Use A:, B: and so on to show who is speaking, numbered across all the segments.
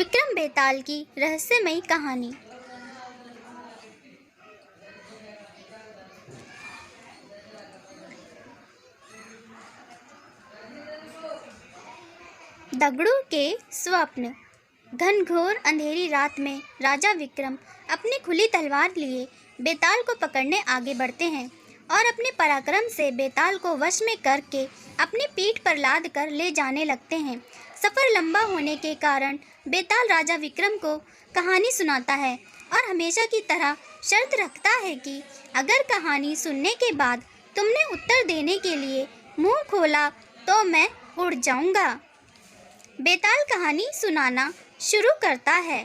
A: विक्रम बेताल की रहस्यमयी कहानी। दगड़ू के स्वप्न। घनघोर अंधेरी रात में राजा विक्रम अपनी खुली तलवार लिए बेताल को पकड़ने आगे बढ़ते हैं और अपने पराक्रम से बेताल को वश में करके अपनी पीठ पर लाद कर ले जाने लगते हैं। सफ़र लंबा होने के कारण बेताल राजा विक्रम को कहानी सुनाता है और हमेशा की तरह शर्त रखता है कि अगर कहानी सुनने के बाद तुमने उत्तर देने के लिए मुंह खोला तो मैं उड़ जाऊंगा। बेताल कहानी सुनाना शुरू करता है।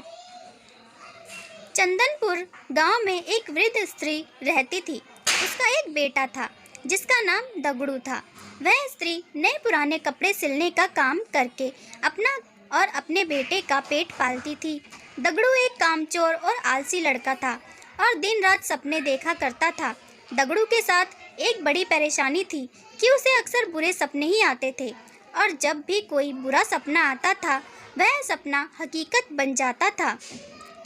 A: चंदनपुर गांव में एक वृद्ध स्त्री रहती थी। उसका एक बेटा था जिसका नाम दगड़ू था। वह स्त्री नए पुराने कपड़े सिलने का काम करके अपना और अपने बेटे का पेट पालती थी। दगड़ू एक कामचोर और आलसी लड़का था और दिन रात सपने देखा करता था। दगड़ू के साथ एक बड़ी परेशानी थी कि उसे अक्सर बुरे सपने ही आते थे और जब भी कोई बुरा सपना आता था वह सपना हकीकत बन जाता था।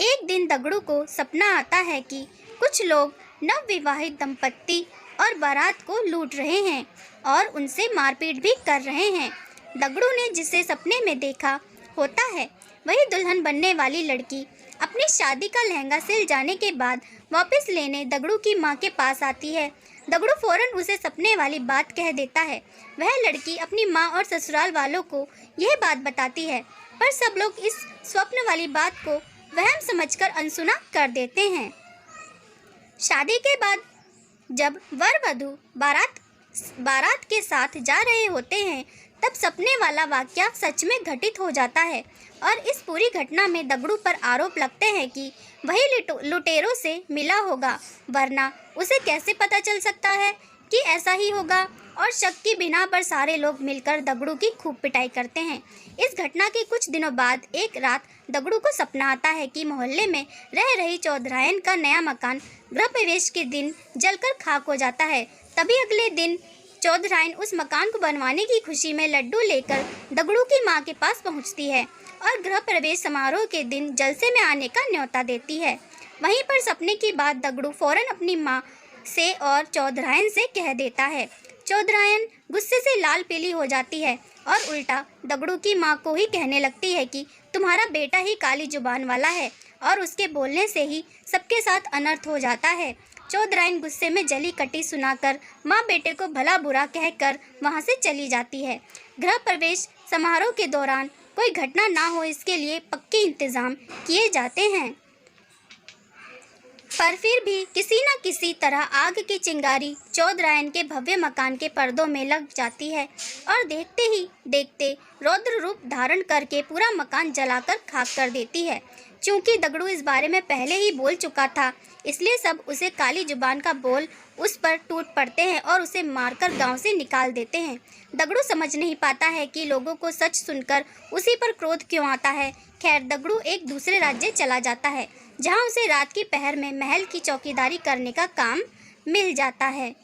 A: एक दिन दगड़ू को सपना आता है कि कुछ लोग नवविवाहित दंपत्ति और बारात को लूट रहे हैं और उनसे मारपीट भी कर रहे हैं। दगड़ू ने जिसे सपने में देखा होता है वही दुल्हन बनने वाली लड़की अपनी शादी का लहंगा सिल जाने के बाद वापस लेने दगड़ू की माँ के पास आती है। दगड़ू फौरन उसे सपने वाली बात कह देता है। वह लड़की अपनी माँ और ससुराल वालों को यह बात बताती है पर सब लोग इस स्वप्न वाली बात को वहम समझकर अनसुना कर देते हैं। शादी के बाद जब वर वधू बारात के साथ जा रहे होते हैं तब सपने वाला वाकया सच में घटित हो जाता है और इस पूरी घटना में दगड़ू पर आरोप लगते हैं कि वही लुटेरों से मिला होगा, वरना उसे कैसे पता चल सकता है कि ऐसा ही होगा। और शक की बिना पर सारे लोग मिलकर दगड़ू की खूब पिटाई करते हैं। इस घटना के कुछ दिनों बाद एक रात दगड़ू को सपना आता है कि मोहल्ले में रह रही चौधरायन का नया मकान गृह प्रवेश के दिन जलकर खाक हो जाता है। तभी अगले दिन चौधरायन उस मकान को बनवाने की खुशी में लड्डू लेकर दगड़ू की माँ के पास पहुँचती है और गृह प्रवेश समारोह के दिन जलसे में आने का न्योता देती है। वहीं पर सपने की बात दगड़ू फौरन अपनी माँ से और चौधरायन से कह देता है। चौधरायन गुस्से से लाल पीली हो जाती है और उल्टा दगड़ू की माँ को ही कहने लगती है कि तुम्हारा बेटा ही काली जुबान वाला है और उसके बोलने से ही सबके साथ अनर्थ हो जाता है। चौधरायन गुस्से में जली कटी सुनाकर माँ बेटे को भला बुरा कहकर वहाँ से चली जाती है। गृह प्रवेश समारोह के दौरान कोई घटना ना हो इसके लिए पक्के इंतजाम किए जाते हैं, पर फिर भी किसी न किसी तरह आग की चिंगारी चौधरायन के भव्य मकान के पर्दों में लग जाती है और देखते ही देखते रौद्र रूप धारण करके पूरा मकान जलाकर खाक कर देती है। चूँकि दगड़ू इस बारे में पहले ही बोल चुका था इसलिए सब उसे काली जुबान का बोल उस पर टूट पड़ते हैं और उसे मारकर गांव से निकाल देते हैं। दगड़ू समझ नहीं पाता है कि लोगों को सच सुनकर उसी पर क्रोध क्यों आता है। खैर दगड़ू एक दूसरे राज्य चला जाता है जहां उसे रात की पहर में महल की चौकीदारी करने का काम मिल जाता है।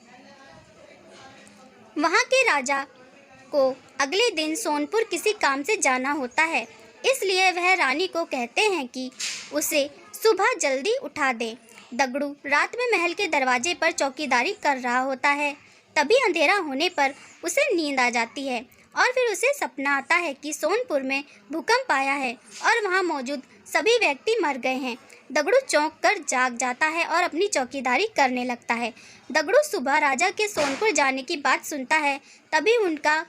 A: वहां के राजा को अगले दिन सोनपुर किसी काम से जाना होता है, इसलिए वह रानी को कहते हैं कि उसे सुबह जल्दी उठा दें। दगड़ू रात में महल के दरवाजे पर चौकीदारी कर रहा होता है। तभी अंधेरा होने पर उसे नींद आ जाती है और फिर उसे सपना आता है कि सोनपुर में भूकंप आया है और वहां मौजूद सभी व्यक्ति मर गए हैं। दगड़ू चौंक कर जाग जाता है और अपनी चौकीदारी करने लगता है। दगड़ू सुबह राजा के सोनपुर जाने की बात सुनता है। तभी उनका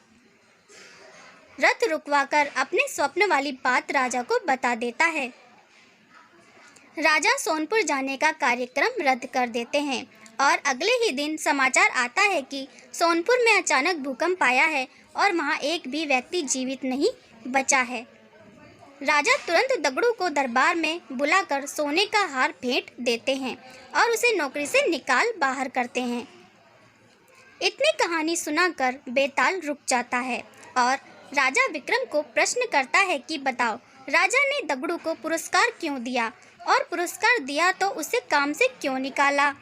A: रथ रुकवाकर अपने स्वप्न वाली बात राजा को बता देता है। राजा सोनपुर जाने का कार्यक्रम रद्द कर देते हैं और अगले ही दिन समाचार आता है कि सोनपुर में अचानक भूकंप आया है और वहां एक भी व्यक्ति जीवित नहीं बचा है। राजा तुरंत दगड़ू को दरबार में बुलाकर सोने का हार भेंट देते हैं और उसे नौकरी से निकाल बाहर करते हैं। इतनी कहानी सुनाकर बेताल रुक जाता है और राजा विक्रम को प्रश्न करता है कि बताओ राजा ने दगड़ू को पुरस्कार क्यों दिया और पुरस्कार दिया तो उसे काम से क्यों निकाला।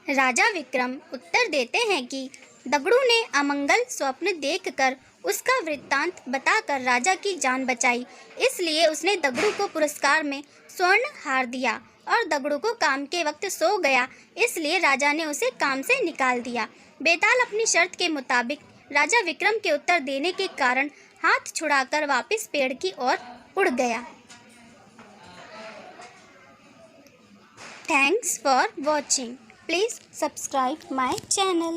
A: राजा विक्रम उत्तर देते हैं कि दगड़ू ने अमंगल स्वप्न देखकर उसका वृत्तांत बताकर राजा की जान बचाई, इसलिए उसने दगड़ू को पुरस्कार में स्वर्ण हार दिया और दगड़ू को काम के वक्त सो गया, इसलिए राजा ने उसे काम से निकाल दिया। बेताल अपनी शर्त के मुताबिक राजा विक्रम के उत्तर देने के कारण हाथ छुड़ाकर वापस पेड़ की ओर उड़ गया। Thanks for watching. Please subscribe my channel.